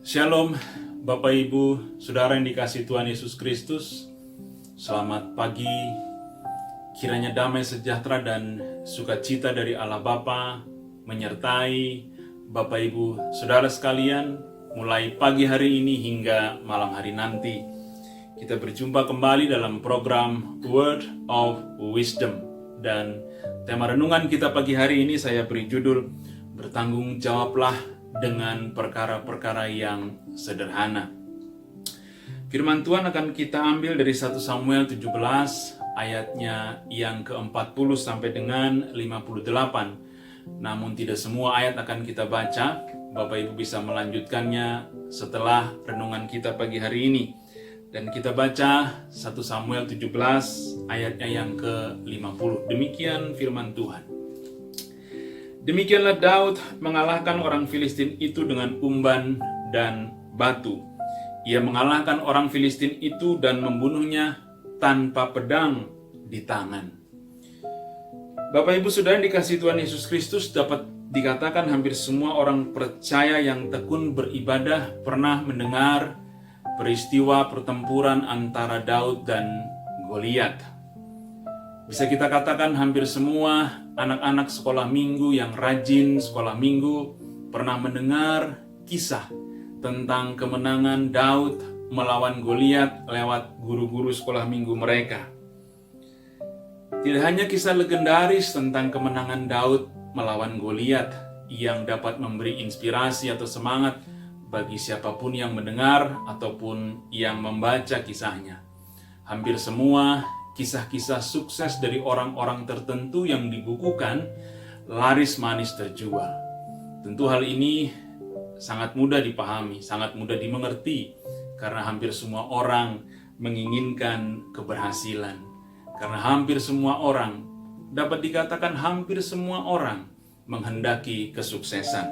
Shalom, Bapak Ibu, Saudara yang dikasihi Tuhan Yesus Kristus. Selamat pagi, kiranya damai sejahtera dan sukacita dari Allah Bapa menyertai Bapak Ibu, Saudara sekalian, mulai pagi hari ini hingga malam hari nanti. Kita berjumpa kembali dalam program Word of Wisdom. Dan tema renungan kita pagi hari ini saya beri judul, Bertanggung Jawablah dengan perkara-perkara yang sederhana. Firman Tuhan akan kita ambil dari 1 Samuel 17 ayatnya yang ke-40 sampai dengan 58. Namun tidak semua ayat akan kita baca. Bapak Ibu bisa melanjutkannya setelah renungan kita pagi hari ini. Dan kita baca 1 Samuel 17 ayatnya yang ke-50. Demikian firman Tuhan. Demikianlah Daud mengalahkan orang Filistin itu dengan umban dan batu. Ia mengalahkan orang Filistin itu dan membunuhnya tanpa pedang di tangan. Bapak Ibu Saudara yang dikasihi Tuhan Yesus Kristus, dapat dikatakan hampir semua orang percaya yang tekun beribadah pernah mendengar peristiwa pertempuran antara Daud dan Goliat. Bisa kita katakan hampir semua anak-anak sekolah minggu yang rajin sekolah minggu pernah mendengar kisah tentang kemenangan Daud melawan Goliat lewat guru-guru sekolah minggu mereka. Tidak hanya kisah legendaris tentang kemenangan Daud melawan Goliat yang dapat memberi inspirasi atau semangat bagi siapapun yang mendengar ataupun yang membaca kisahnya. Hampir semua kisah-kisah sukses dari orang-orang tertentu yang dibukukan laris manis terjual. Tentu hal ini sangat mudah dipahami, sangat mudah dimengerti, karena hampir semua orang menginginkan keberhasilan. Karena hampir semua orang, dapat dikatakan hampir semua orang menghendaki kesuksesan.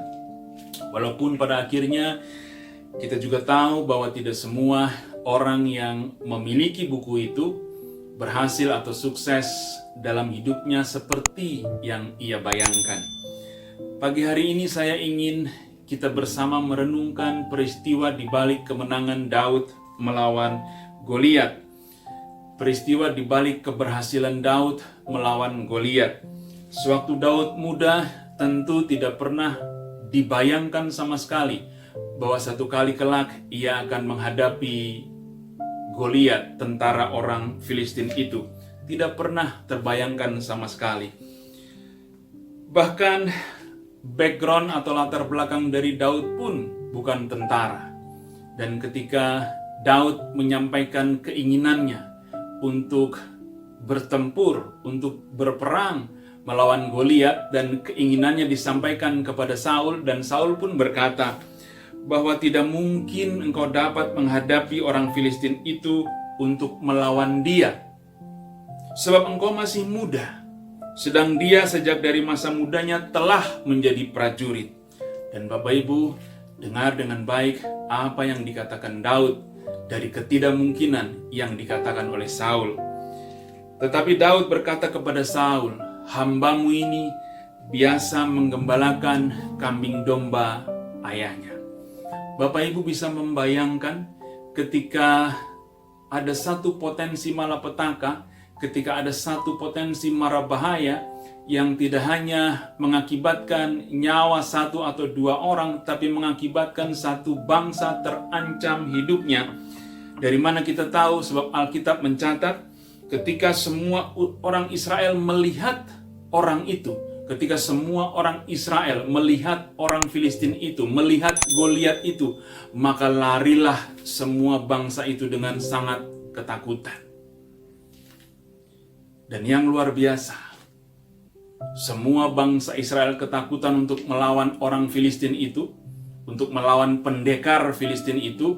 Walaupun pada akhirnya kita juga tahu bahwa tidak semua orang yang memiliki buku itu berhasil atau sukses dalam hidupnya seperti yang ia bayangkan. Pagi hari ini saya ingin kita bersama merenungkan peristiwa di balik kemenangan Daud melawan Goliat. Peristiwa di balik keberhasilan Daud melawan Goliat. Sewaktu Daud muda, tentu tidak pernah dibayangkan sama sekali bahwa satu kali kelak ia akan menghadapi Goliat, tentara orang Filistin itu. Tidak pernah terbayangkan sama sekali. Bahkan background atau latar belakang dari Daud pun bukan tentara. Dan ketika Daud menyampaikan keinginannya untuk bertempur, untuk berperang melawan Goliat, dan keinginannya disampaikan kepada Saul, dan Saul pun berkata bahwa tidak mungkin engkau dapat menghadapi orang Filistin itu untuk melawan dia, sebab engkau masih muda, sedang dia sejak dari masa mudanya telah menjadi prajurit. Dan Bapak Ibu, dengar dengan baik apa yang dikatakan Daud dari ketidakmungkinan yang dikatakan oleh Saul. Tetapi Daud berkata kepada Saul, "Hambamu ini biasa menggembalakan kambing domba ayahnya." Bapak Ibu bisa membayangkan ketika ada satu potensi malapetaka, ketika ada satu potensi mara bahaya yang tidak hanya mengakibatkan nyawa satu atau dua orang, tapi mengakibatkan satu bangsa terancam hidupnya. Dari mana kita tahu? Sebab Alkitab mencatat ketika semua orang Israel melihat orang itu, ketika semua orang Israel melihat orang Filistin itu, melihat Goliat itu, maka larilah semua bangsa itu dengan sangat ketakutan. Dan yang luar biasa, semua bangsa Israel ketakutan untuk melawan orang Filistin itu, untuk melawan pendekar Filistin itu,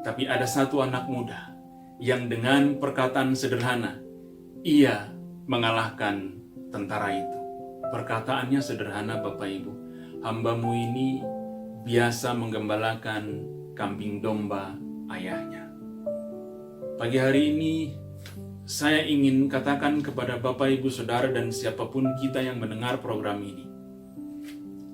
tapi ada satu anak muda yang dengan perkataan sederhana, ia mengalahkan tentara itu. Perkataannya sederhana Bapak Ibu, "Hambamu ini biasa menggembalakan kambing domba ayahnya." Pagi hari ini saya ingin katakan kepada Bapak Ibu Saudara dan siapapun kita yang mendengar program ini,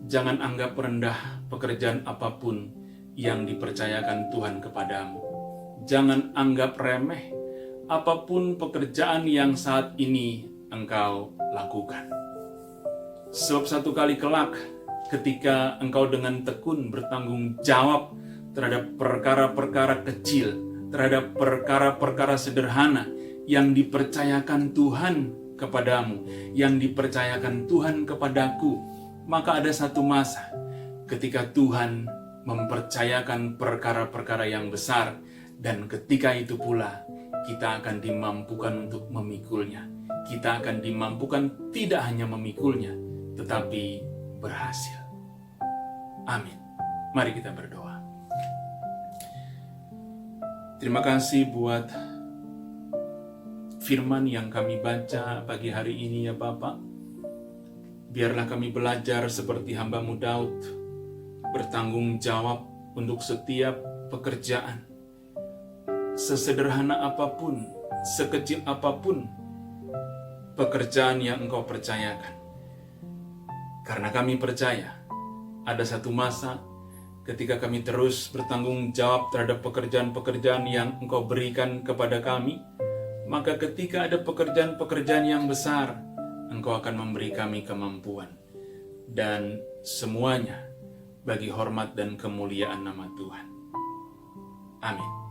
jangan anggap rendah pekerjaan apapun yang dipercayakan Tuhan kepadamu. Jangan anggap remeh apapun pekerjaan yang saat ini engkau lakukan. Sebab satu kali kelak, ketika engkau dengan tekun bertanggung jawab terhadap perkara-perkara kecil, terhadap perkara-perkara sederhana yang dipercayakan Tuhan kepadamu, yang dipercayakan Tuhan kepadaku, maka ada satu masa ketika Tuhan mempercayakan perkara-perkara yang besar, dan ketika itu pula kita akan dimampukan untuk memikulnya. Kita akan dimampukan tidak hanya memikulnya, tetapi berhasil. Amin. Mari kita berdoa. Terima kasih buat firman yang kami baca pagi hari ini ya Bapa. Biarlah kami belajar seperti hamba-Mu Daud, bertanggung jawab untuk setiap pekerjaan. Sesederhana apapun, sekecil apapun pekerjaan yang Engkau percayakan. Karena kami percaya ada satu masa ketika kami terus bertanggung jawab terhadap pekerjaan-pekerjaan yang Engkau berikan kepada kami, maka ketika ada pekerjaan-pekerjaan yang besar, Engkau akan memberi kami kemampuan. Dan semuanya bagi hormat dan kemuliaan nama Tuhan. Amin.